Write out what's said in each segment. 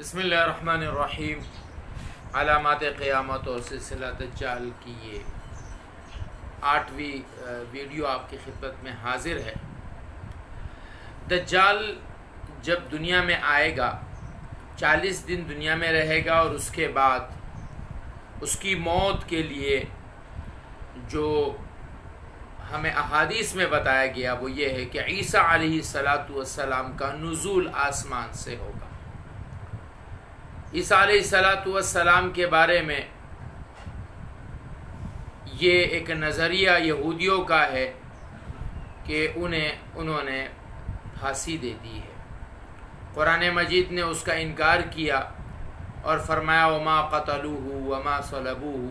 بسم اللہ الرحمن الرحیم۔ علامات قیامت اور سلسلہ دجال کی یہ 8ویں ویڈیو آپ کی خدمت میں حاضر ہے۔ دجال جب دنیا میں آئے گا 40 دن دنیا میں رہے گا، اور اس کے بعد اس کی موت کے لیے جو ہمیں احادیث میں بتایا گیا وہ یہ ہے کہ عیسیٰ علیہ السلام کا نزول آسمان سے ہوگا۔ عیسیٰ علیہ السلام کے بارے میں یہ ایک نظریہ یہودیوں کا ہے کہ انہوں نے پھانسی دے دی ہے۔ قرآن مجید نے اس کا انکار کیا اور فرمایا وما قتلوه وما صلبوه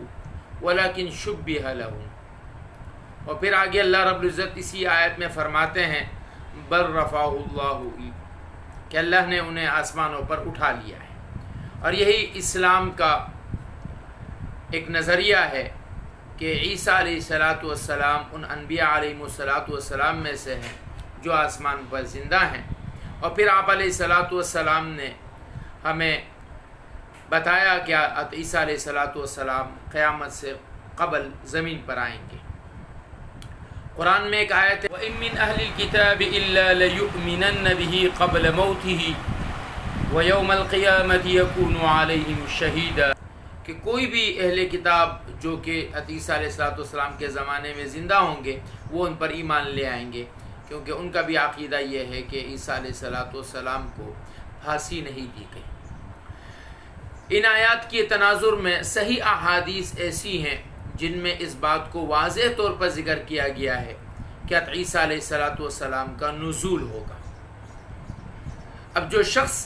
ولكن شبه لهم، اور پھر آگے اللہ رب العزت اسی آیت میں فرماتے ہیں بل رفعه اللہ، کہ اللہ نے انہیں آسمانوں پر اٹھا لیا ہے۔ اور یہی اسلام کا ایک نظریہ ہے کہ عیسیٰ علیہ السلام ان انبیاء علیہ السلام میں سے ہیں جو آسمان پر زندہ ہیں۔ اور پھر آپ علیہ السلام نے ہمیں بتایا کہ عیسیٰ علیہ السلام قیامت سے قبل زمین پر آئیں گے۔ قرآن میں ایک آیت ہے وَإِن مِّنْ أَهْلِ الْكِتَابِ إِلَّا لَيُؤْمِنَنَّ بِهِ قَبْلَ مَوْتِهِ وَيَوْمَ الْقِيَامَةِ يَكُونُ عَلَيْهِمْ شَهِيدًا، کہ کوئی بھی اہل کتاب جو کہ عیسیٰ علیہ السلام کے زمانے میں زندہ ہوں گے وہ ان پر ایمان لے آئیں گے، کیونکہ ان کا بھی عقیدہ یہ ہے کہ عیسیٰ علیہ السلام کو پھانسی نہیں دی گئی۔ ان آیات کی تناظر میں صحیح احادیث ایسی ہیں جن میں اس بات کو واضح طور پر ذکر کیا گیا ہے کہ عیسیٰ علیہ السلام کا نزول ہوگا۔ اب جو شخص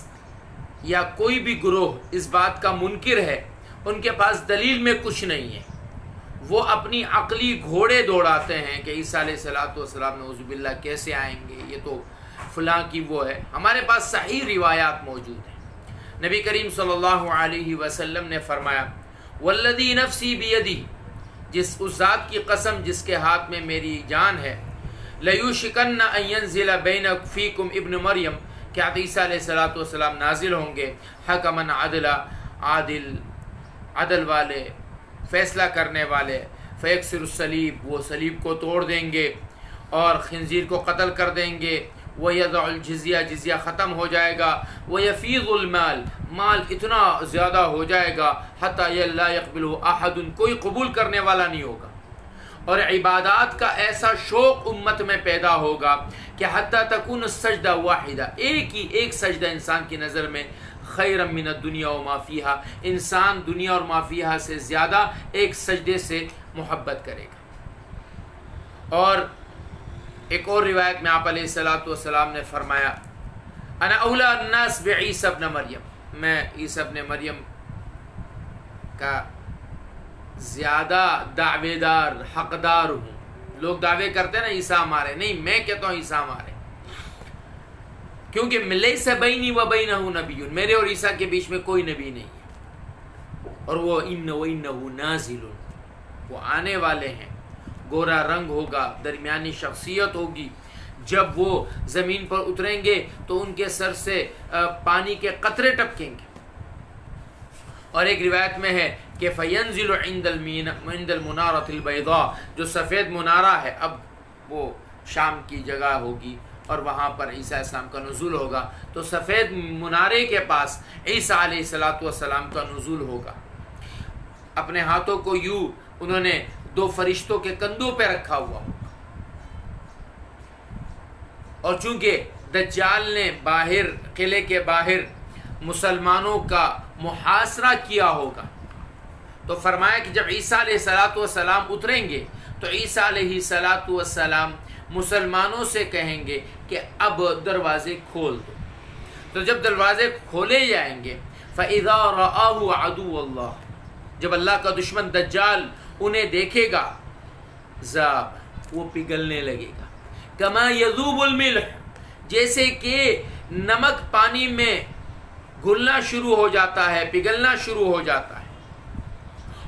یا کوئی بھی گروہ اس بات کا منکر ہے، ان کے پاس دلیل میں کچھ نہیں ہے، وہ اپنی عقلی گھوڑے دوڑاتے ہیں کہ عیسیٰ علیہ السلام نعوذ باللہ کیسے آئیں گے، یہ تو فلاں کی وہ ہے۔ ہمارے پاس صحیح روایات موجود ہیں۔ نبی کریم صلی اللہ علیہ وسلم نے فرمایا والذی نفسی بیدی، اس ذات کی قسم جس کے ہاتھ میں میری جان ہے، لیوشکن ان ینزل بین فیکم ابن مریم، کہ عیسیٰ علیہ السلام نازل ہوں گے حکمن عدلا، عدل والے، فیصلہ کرنے والے، فیکسر الصلیب، وہ صلیب کو توڑ دیں گے اور خنزیر کو قتل کر دیں گے، وَيَضَعُ الْجِزْيَةَ، جزیہ ختم ہو جائے گا، وَيَفِيضُ الْمَالِ، مال اتنا زیادہ ہو جائے گا حَتَّى لَا يَقْبِلُهُ أَحَدٌ، کوئی قبول کرنے والا نہیں ہوگا، اور عبادات کا ایسا شوق امت میں پیدا ہوگا کہ حتیٰ تکون السجدہ واحدہ، ایک سجدہ انسان کی نظر میں خیر من الدنیا وما فیہا، انسان دنیا اور ما فیہا سے زیادہ ایک سجدے سے محبت کرے گا۔ اور ایک اور روایت میں آپ علیہ السلام نے فرمایا انا اولا الناس بعیسی ابن مریم، میں عیسی ابن مریم کا زیادہ دعوے دار، حقدار ہوں۔ لوگ دعوے کرتے ہیں نا عیسیٰ ہمارے، نہیں، میں کہتا ہوں عیسیٰ ہمارے، کیونکہ لیس بینی و بینہ نبی، میرے اور عیسیٰ کے بیچ میں کوئی نبی نہیں ہے، اور وہ انہ نازل، وہ آنے والے ہیں، گورا رنگ ہوگا، درمیانی شخصیت ہوگی، جب وہ زمین پر اتریں گے تو ان کے سر سے پانی کے قطرے ٹپکیں گے۔ اور ایک روایت میں ہے کہ فَيَنزِلُ عِنْدَ الْمُنَارَةِ الْبَيْضَاءِ، جو سفید منارہ ہے، اب وہ شام کی جگہ ہوگی اور وہاں پر عیسیٰ السلام کا نزول ہوگا، تو سفید منارے کے پاس عیسیٰ علیہ السلام کا نزول ہوگا۔ اپنے ہاتھوں کو یوں انہوں نے 2 فرشتوں کے کندھوں پہ رکھا ہوا ہوگا، اور چونکہ دجال نے باہر، قلعے کے باہر مسلمانوں کا محاصرہ کیا ہوگا، تو فرمایا کہ جب عیسیٰ علیہ السلام اتریں گے تو عیسیٰ علیہ السلام مسلمانوں سے کہیں گے کہ اب دروازے کھول دو، تو جب دروازے کھولے جائیں گے فَإِذَا رَآهُ عَدُوُّ اللَّهِ، جب اللہ کا دشمن دجال انہیں دیکھے گا ذاب، وہ پگھلنے لگے گا، كَمَا يَذُوبُ الْمِلْحُ، جیسے کہ نمک پانی میں گھلنا شروع ہو جاتا ہے، پگھلنا شروع ہو جاتا ہے۔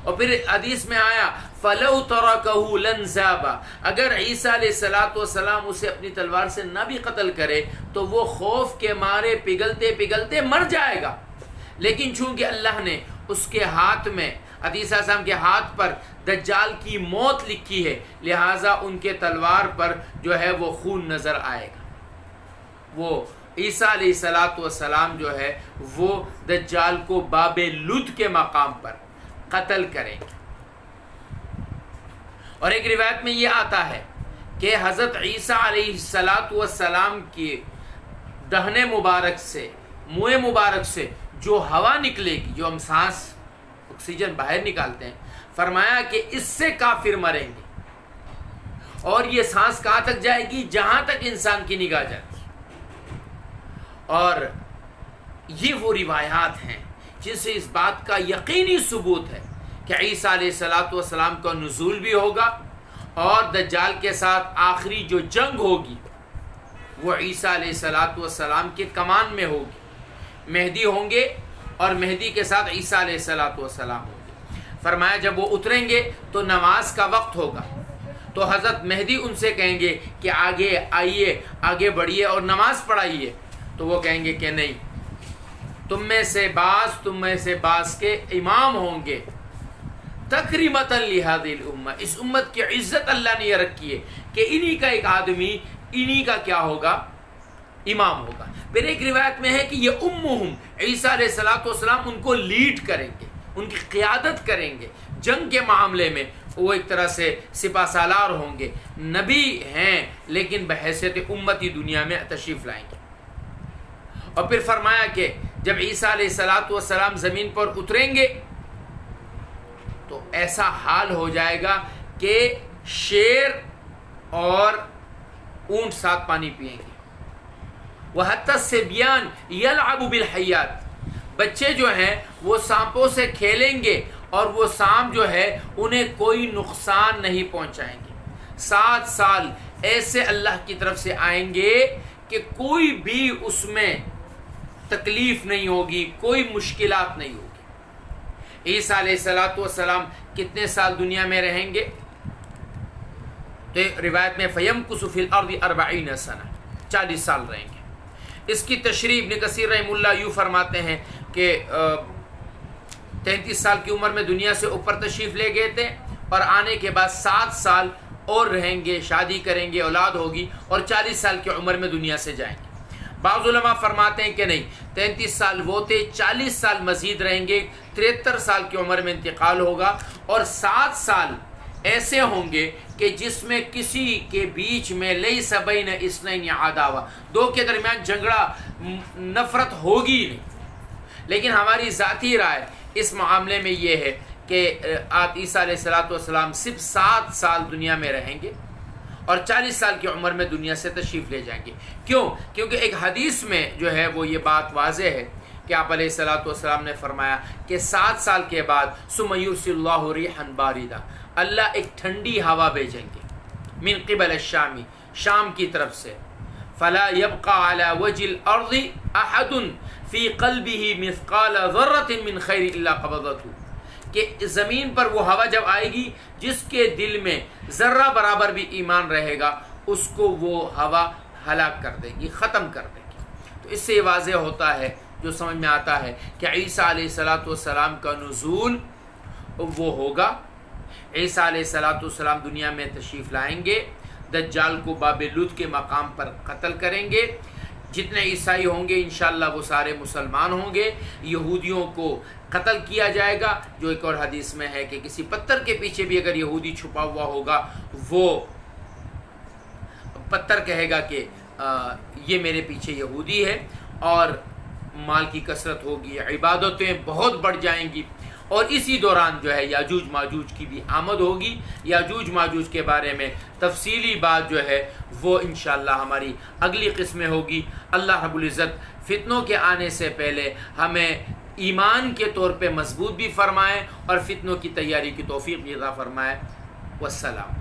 اور پھر حدیث میں آیا فَلَوْ تَرَكَهُ لَنْزَابَ، اگر عیسیٰ علیہ السلام اسے اپنی تلوار سے نہ بھی قتل کرے تو وہ خوف کے مارے پگھلتے پگھلتے مر جائے گا، لیکن چونکہ اللہ نے اس کے ہاتھ میں عیسیٰ علیہ السلام کے ہاتھ پر دجال کی موت لکھی ہے، لہٰذا ان کے تلوار پر جو ہے وہ خون نظر آئے گا. وہ عیسیٰ علیہ السلام جو ہے وہ دجال کو باب لد کے مقام پر قتل کریں گے. اور ایک روایت میں یہ آتا ہے کہ حضرت عیسیٰ علیہ السلام کی دہنے مبارک سے، منہ مبارک سے جو ہوا نکلے گی، جو ہم سانس آکسیجن باہر نکالتے ہیں، فرمایا کہ اس سے کافر مریں گے. اور یہ سانس کہاں تک جائے گی؟ جہاں تک انسان کی نگاہ جاتی. اور یہ وہ روایات ہیں جن سے اس بات کا یقینی ثبوت ہے کہ عیسیٰ علیہ السلام کا نزول بھی ہوگا، اور دجال کے ساتھ آخری جو جنگ ہوگی وہ عیسیٰ علیہ السلام کے کمان میں ہوگی. مہدی ہوں گے اور مہدی کے ساتھ عیسیٰ علیہ السلام ہوں گے. فرمایا جب وہ اتریں گے تو نماز کا وقت ہوگا، تو حضرت مہدی ان سے کہیں گے کہ آگے آئیے، آگے بڑھیے اور نماز پڑھائیے. تو وہ کہیں گے کہ نہیں، تم میں سے بعض کے امام ہوں گے. تکریمۃ لہذہ الامہ، اس امت کی عزت اللہ نے یہ رکھی ہے کہ انہی کا ایک آدمی انہی کا کیا ہوگا؟ امام ہوگا. پھر ایک روایت میں ہے کہ یہ امہم، عیسیٰ علیہ السلام ان کو لیڈ کریں گے، ان کی قیادت کریں گے جنگ کے معاملے میں. وہ ایک طرح سے سپہ سالار ہوں گے، نبی ہیں لیکن بحیثیت امتی دنیا میں تشریف لائیں گے. اور پھر فرمایا کہ جب عیسیٰ علیہ السلام زمین پر اتریں گے تو ایسا حال ہو جائے گا کہ شیر اور اونٹ ساتھ پانی پیئیں گے. وَحَتَّى الصِّبْيَانُ يَلْعَبُ بِالْحَيَّاتِ، بچے جو ہیں وہ سانپوں سے کھیلیں گے اور وہ سانپ جو ہے انہیں کوئی نقصان نہیں پہنچائیں گے. 7 سال ایسے اللہ کی طرف سے آئیں گے کہ کوئی بھی اس میں تکلیف نہیں ہوگی، کوئی مشکلات نہیں ہوگی. عیسیٰ علیہ السلام کتنے سال دنیا میں رہیں گے؟ تو روایت میں فَيَمْكُثُ فِي الْأَرْضِ 40 سنة، 40 سال رہیں گے. اس کی تشریح ابن کثیر رحمہ اللہ یوں فرماتے ہیں کہ 33 سال کی عمر میں دنیا سے اوپر تشریف لے گئے تھے، اور آنے کے بعد 7 سال اور رہیں گے، شادی کریں گے، اولاد ہوگی، اور 40 سال کی عمر میں دنیا سے جائیں گے. بعض علماء فرماتے ہیں کہ نہیں، 33 سال وہ تھے، 40 سال مزید رہیں گے، 73 سال کی عمر میں انتقال ہوگا، اور 7 سال ایسے ہوں گے کہ جس میں کسی کے بیچ میں لیس بین اثنین عداوہ، 2 کے درمیان جھگڑا نفرت ہوگی نہیں. لیکن ہماری ذاتی رائے اس معاملے میں یہ ہے کہ آپ عیسیٰ علیہ السلام صرف 7 سال دنیا میں رہیں گے اور 40 سال کی عمر میں دنیا سے تشریف لے جائیں گے. کیوں؟ کیونکہ ایک حدیث میں جو ہے وہ یہ بات واضح ہے کہ آپ علیہ السلام نے فرمایا کہ 7 سال کے بعد ثم یرسل اللہ ریحا باردہ، اللہ ایک ٹھنڈی ہوا بھیجیں گے من قبل الشام، شام کی طرف سے. فلا يبقى على وجه الارض احد في قلبه مثقال ذرة من خیر الا قبضته، کہ زمین پر وہ ہوا جب آئے گی جس کے دل میں ذرہ برابر بھی ایمان رہے گا اس کو وہ ہوا ہلاک کر دے گی، ختم کر دے گی. تو اس سے یہ واضح ہوتا ہے، جو سمجھ میں آتا ہے کہ عیسیٰ علیہ السلام کا نزول وہ ہوگا. عیسیٰ علیہ السلام دنیا میں تشریف لائیں گے، دجال کو باب لد کے مقام پر قتل کریں گے. جتنے عیسائی ہوں گے انشاءاللہ وہ سارے مسلمان ہوں گے. یہودیوں کو قتل کیا جائے گا، جو ایک اور حدیث میں ہے کہ کسی پتھر کے پیچھے بھی اگر یہودی چھپا ہوا ہوگا وہ پتھر کہے گا کہ یہ میرے پیچھے یہودی ہے. اور مال کی کثرت ہوگی، عبادتیں بہت بڑھ جائیں گی، اور اسی دوران جو ہے یاجوج ماجوج کی بھی آمد ہوگی. یاجوج ماجوج کے بارے میں تفصیلی بات جو ہے وہ انشاءاللہ ہماری اگلی قسم میں ہوگی. اللہ رب العزت فتنوں کے آنے سے پہلے ہمیں ایمان کے طور پہ مضبوط بھی فرمائے اور فتنوں کی تیاری کی توفیق بھی عطا فرمائے. والسلام.